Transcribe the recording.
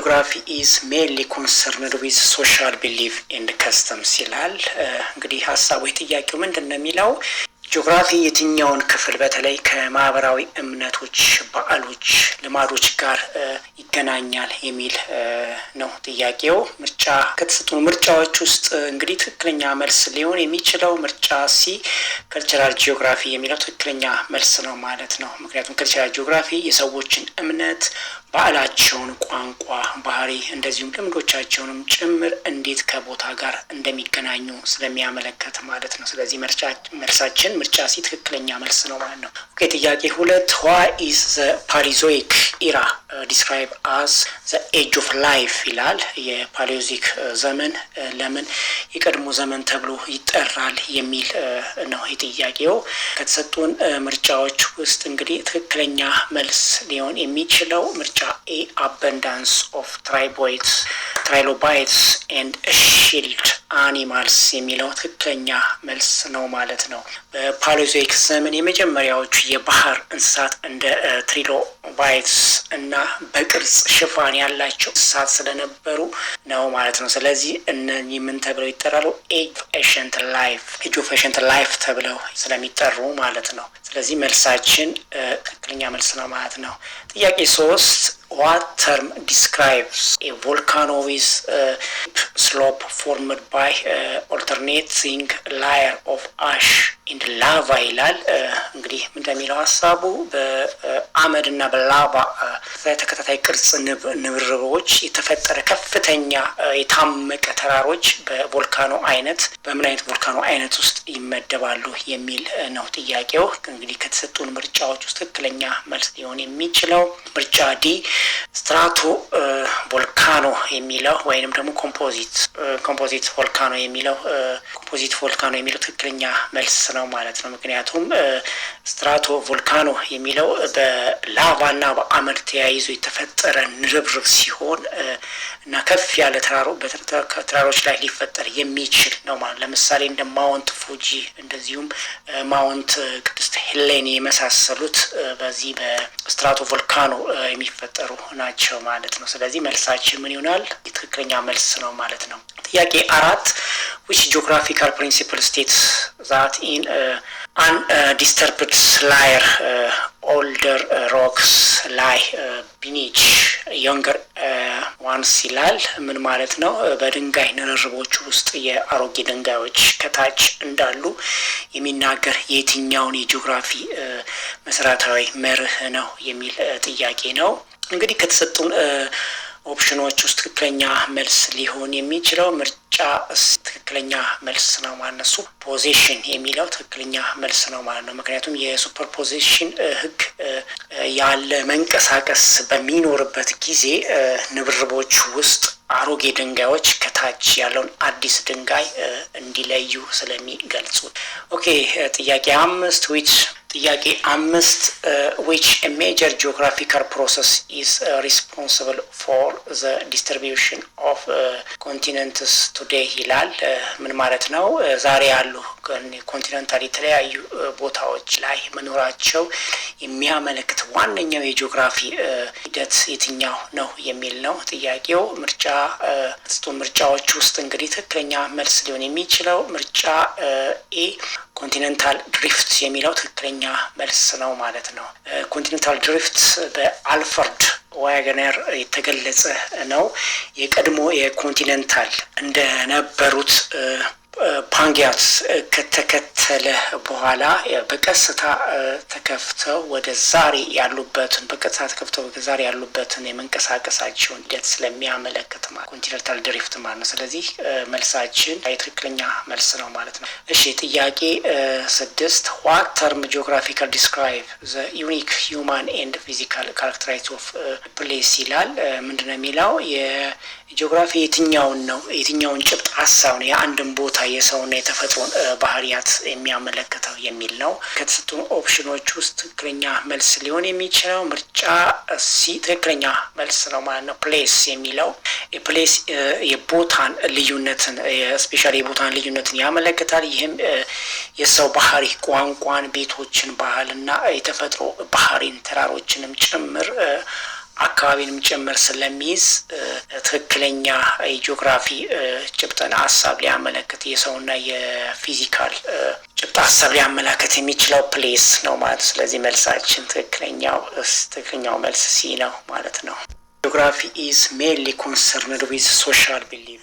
geography is mainly concerned with social belief and customs ይላል። እንግዲህ ሐሳቡ ጥያቄው ምንድነው የሚለው ጂኦግራፊ የትኛውን ክፍል በተለይ ከማህበራዊ እምነቶች በዓሎች ልማዶች ጋር ይገናኛል የሚል ነው ጥያቄው። ምርጫ ከተሰጡ ምርጫዎች ውስጥ እንግዲህ ትክክለኛ መልስ ሊሆን የሚችለው ምርጫ ሲ ካልቸራል ጂኦግራፊ የሚለው ትክክለኛ መልስ ነው ማለት ነው። ምክንያቱም ካልቸራል ጂኦግራፊ የሰዎችን እምነት ባህላቸውን ቋንቋ ባህሪ እንደዚሁም ልምዶቻቸውንም ጭምር እንዴት ከቦታ ጋር እንደሚገናኙ ስለሚያመለክት ማለት ነው። ስለዚህ መልሳችን ምርጫ ሲ ትክክለኛ መልስ ነው ማለት ነው። ኦኬ ጥያቄ 2 why is the Paleozoic era described as the age of life ይላል። የፓሊዮዚክ ዘመን ለምን የቀድሞ ዘመን ተብሎ ይጠራል የሚል ነው ጥያቄው። ከተሰጡን ምርጫዎች ውስጥ እንግዲህ ትክክለኛ መልስ ሊሆን የሚችለው ምርጫ A abundance of trilobites and shield animals የሚለው ትክክለኛ መልስ ነው ማለት ነው። በፓሊዮዞይክ ዘመን የመጀመሪያዎቹ የባህር እንስሳት እንደ ትሪሎባይትስ እና በቅርጽ ሽፋን ያላቸው እንስሳት ስለነበሩ ነው ማለት ነው። ስለዚህ እነዚህ ምን ተብለው ይጠራሉ? age of ancient life ተብለው ስለሚጠሩ ማለት ነው። ስለዚህ መልሳችን ትክክለኛ መልስ ነው ማለት ነው። ጥያቄ 3 what term describes a volcano with slope formed by alternating layer of ash and lava ይላል። እንግዲህ እንደሚለው ሐሳቡ በአመድና በላቫ ተከታታይ ቅርጽ ንብርቦች የተፈጠረ ከፍተኛ የታመቀ ተራሮች በቮልካኖ አይነት በምን አይነት ቮልካኖ አይነት ውስጥ ይመደባሉ የሚል ነው ጥያቄው። እንግዲህ ከተሰጡን ምርጫዎች ውስጥ ትክክለኛ መልስ ሊሆን የሚችለው ምርጫ ዲ ስትራቶ ቮልካኖ የሚለው ወይንም ደግሞ ኮምፖዚት ቮልካኖ የሚለው ትክክለኛ መልስ ነው ማለት ነው። ምክንያቱም ስትራቶ ቮልካኖ የሚለው በላቫና በአመድ ተያይዞ የተፈጠረ ንርብርብ ሲሆን እና ከፍ ያለ ተራሮች ላይ ሊፈጠር የሚችል ነው ማለት። ለምሳሌ እንደ ማውንት ፉጂ እንደዚሁም ማውንት ቅድስት ሄሌኒ የመሳሰሉት በዚህ በስትራቶ ቮልካኖ የሚፈጠሩ ናቸው ማለት ነው። ስለዚህ መልሳችን ምን ይሆናል? ትክክለኛ መልስ ነው ማለት ነው። ጥያቄ 4 which geographical principle states that in undisturbed layer older rocks lie beneath younger ones ይላል። ምን ማለት ነው? በድንጋይ ንርርቦች ውስጥ የአሮጌ ድንጋዮች ከታች እንዳሉ የሚናገር የትኛውን የጂኦግራፊ መሰረታዊ መርህ ነው የሚል ጥያቄ ነው። እንግዲህ ከተሰጡን ኦፕሽኖች ውስጥ ትክክለኛ መልስ ሊሆን የሚችለው ምርጫ ትክክለኛ መልስ ነው ማለት ነው። ሱፐርፖዚሽን የሚለው ትክክለኛ መልስ ነው ማለት ነው። ምክንያቱም የሱፐርፖዚሽን ህግ ያለ መንቀሳቀስ በሚኖርበት ጊዜ ንብርቦች ውስጥ አሮጌ ድንጋዮች ከታች ያለውን አዲስ ድንጋይ እንዲለዩ ስለሚገልጹ። ኦኬ ጥያቄ 5 which a major geographical process is responsible for the distribution of continents today ይላል። ምን ማለት ነው? ዛሬ ያሉ ኮንቲኔንታል የተለያዩ ቦታዎች ላይ መኖራቸው የሚያመለክት ዋነኛው የጂኦግራፊ ሂደት የትኛው ነው የሚል ነው ጥያቄው። ምርጫዎች ውስጥ እንግዲህ ትክክለኛ መልስ ሊሆን የሚችለው ምርጫ ኤ ኮንቲኔንታል ድሪፍት የሚለው ትክክለኛ መልስ ነው ማለት ነው። ኮንቲኔንታል ድሪፍት በአልፍሬድ ዋገነር የተገለጸ ነው። የቀድሞ የኮንቲኔንታል እንደነበሩት ፓንጊያት ከተከተለ በኋላ በቀስታ ተከፍተው ወደ ዛሬ ያሉበትን የመንቀሳቀሳቸውን ሂደት ስለሚያመለክት ማለት ኮንቲኔንታል ድሪፍት ማለት ነው። ስለዚህ መልሳችን ትክክለኛ መልስ ነው ማለት ነው። እሺ ጥያቄ 6 what term geographical describe the unique human and physical characteristics of place ይላል። ምንድነው የሚለው የጂኦግራፊ የትኛውን ጭብጥ ሀሳብ ነው የአንድን ቦታ የሰውና የተፈጥሮን ባህሪያት የሚያመለክተው የሚል ነው። ከተሰጡ ኦፕሽኖች ውስጥ ትክክለኛ መልስ ሊሆን የሚችለው ምርጫ ሲ ትክክለኛ መልስ ነው ማለት ነው። ፕሌስ የሚለው ፕሌስ የቦታን ልዩነትን ስፔሻሊ የቦታን ልዩነትን ያመለክታል። ይህም የሰው ባህሪ ቋንቋን፣ ቤቶችን፣ ባህልና የተፈጥሮ ባህሪን ተራሮችንም ጭምር አካባቢንም ጭምር ስለሚይዝ ትክክለኛ የጂኦግራፊ ጭብጥን ሀሳብ ሊያመለክት የሰውና የፊዚካል ጭብጥ ሀሳብ ሊያመላክት የሚችለው ፕሌስ ነው ማለት። ስለዚህ መልሳችን ትክክለኛው መልስ ሲ ነው ማለት ነው። ጂኦግራፊ ኢዝ ሜንሊ ኮንሰርንድ ዊዝ ሶሻል ቢሊቭ